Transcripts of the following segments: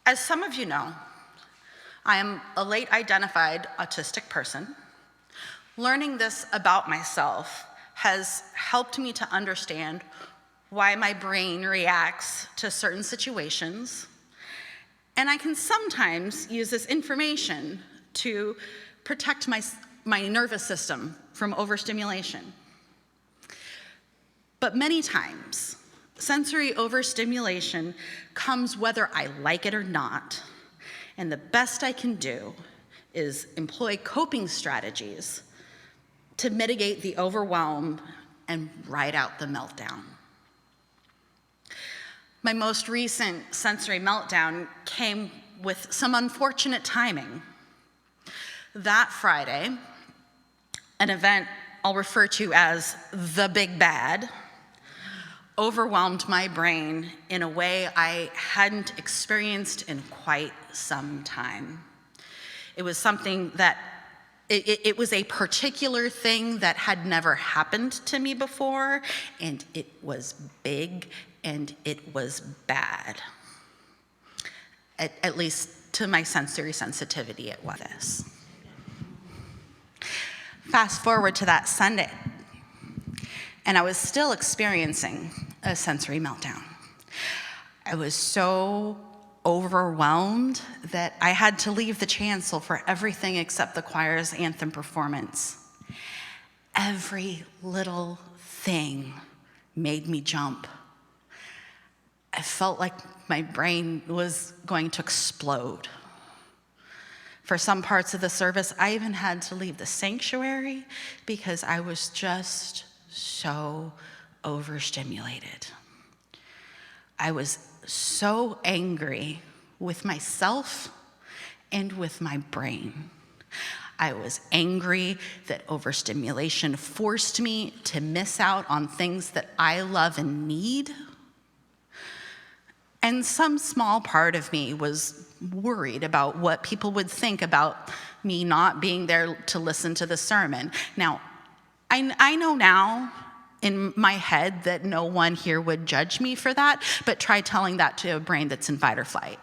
As some of you know, I am a late identified autistic person. Learning this about myself has helped me to understand why my brain reacts to certain situations, and I can sometimes use this information to protect my nervous system from overstimulation. But many times, sensory overstimulation comes whether I like it or not, and the best I can do is employ coping strategies to mitigate the overwhelm and ride out the meltdown. My most recent sensory meltdown came with some unfortunate timing. That Friday, an event I'll refer to as the Big Bad overwhelmed my brain in a way I hadn't experienced in quite some time. It was something that, it was a particular thing that had never happened to me before, and it was big and it was bad. At least to my sensory sensitivity, it was this. Fast forward to that Sunday, and I was still experiencing a sensory meltdown. I was so overwhelmed that I had to leave the chancel for everything except the choir's anthem performance. Every little thing made me jump. I felt like my brain was going to explode. For some parts of the service, I even had to leave the sanctuary because I was just so overstimulated. I was so angry with myself and with my brain. I was angry that overstimulation forced me to miss out on things that I love and need. And some small part of me was worried about what people would think about me not being there to listen to the sermon. Now, I know now in my head that no one here would judge me for that, but try telling that to a brain that's in fight or flight.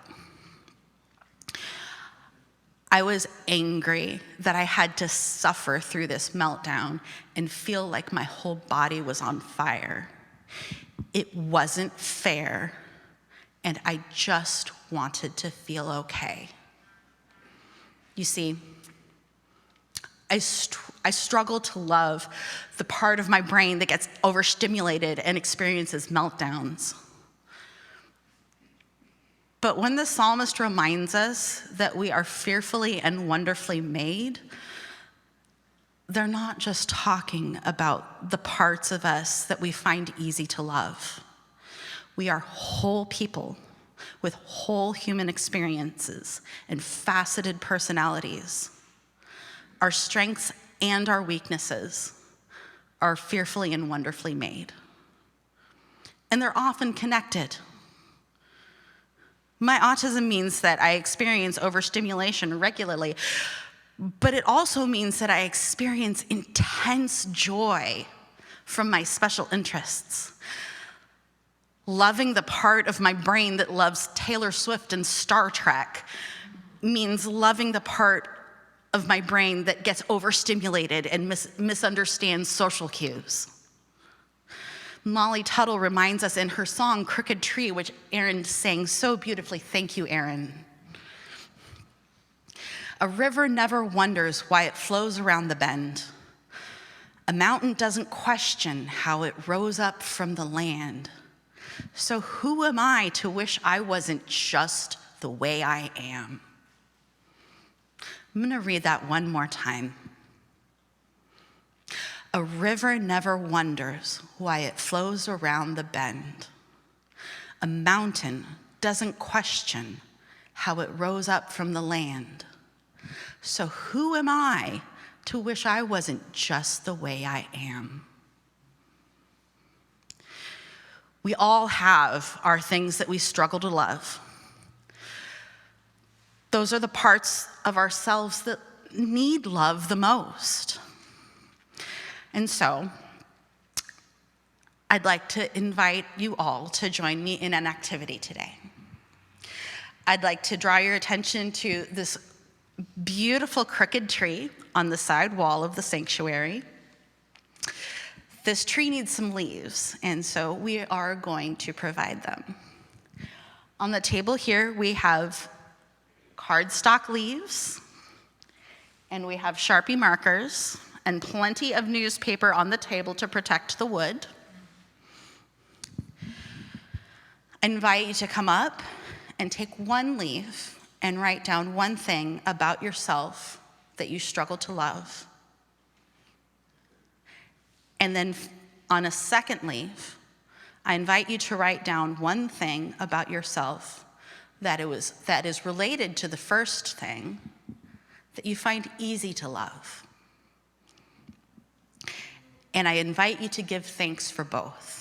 I was angry that I had to suffer through this meltdown and feel like my whole body was on fire. It wasn't fair, and I just wanted to feel okay. You see, I struggle to love the part of my brain that gets overstimulated and experiences meltdowns. But when the psalmist reminds us that we are fearfully and wonderfully made, they're not just talking about the parts of us that we find easy to love. We are whole people with whole human experiences and faceted personalities. Our strengths and our weaknesses are fearfully and wonderfully made. And they're often connected. My autism means that I experience overstimulation regularly, but it also means that I experience intense joy from my special interests. Loving the part of my brain that loves Taylor Swift and Star Trek means loving the part of my brain that gets overstimulated and misunderstands social cues. Molly Tuttle reminds us in her song, Crooked Tree, which Erin sang so beautifully. Thank you, Erin. A river never wonders why it flows around the bend. A mountain doesn't question how it rose up from the land. So who am I to wish I wasn't just the way I am? I'm going to read that one more time. A river never wonders why it flows around the bend. A mountain doesn't question how it rose up from the land. So who am I to wish I wasn't just the way I am? We all have our things that we struggle to love. Those are the parts of ourselves that need love the most. And so, I'd like to invite you all to join me in an activity today. I'd like to draw your attention to this beautiful crooked tree on the side wall of the sanctuary. This tree needs some leaves, and so we are going to provide them. On the table here, we have cardstock leaves, and we have Sharpie markers, and plenty of newspaper on the table to protect the wood. I invite you to come up and take one leaf and write down one thing about yourself that you struggle to love. And then on a second leaf, I invite you to write down one thing about yourself that is related to the first thing that you find easy to love. And I invite you to give thanks for both.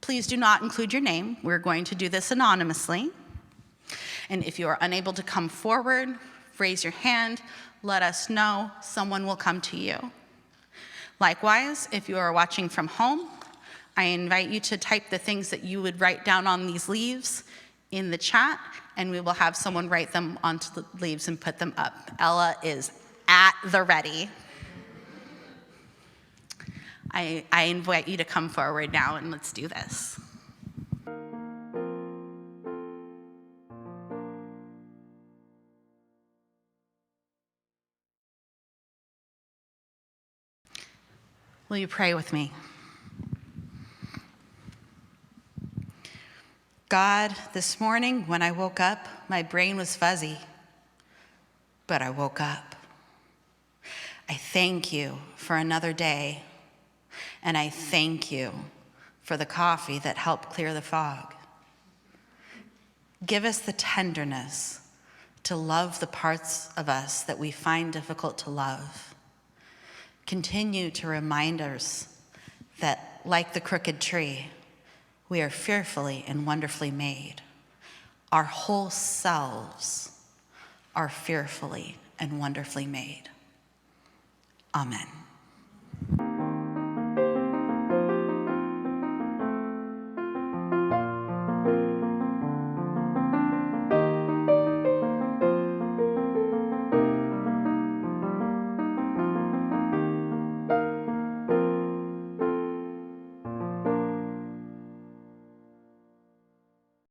Please do not include your name. We're going to do this anonymously. And if you are unable to come forward, raise your hand, let us know. Someone will come to you. Likewise, if you are watching from home, I invite you to type the things that you would write down on these leaves in the chat, and we will have someone write them onto the leaves and put them up. Ella is at the ready. I invite you to come forward now, and let's do this. Will you pray with me? God, this morning when I woke up, my brain was fuzzy, but I woke up. I thank you for another day, and I thank you for the coffee that helped clear the fog. Give us the tenderness to love the parts of us that we find difficult to love. Continue to remind us that, like the crooked tree, we are fearfully and wonderfully made. Our whole selves are fearfully and wonderfully made. Amen.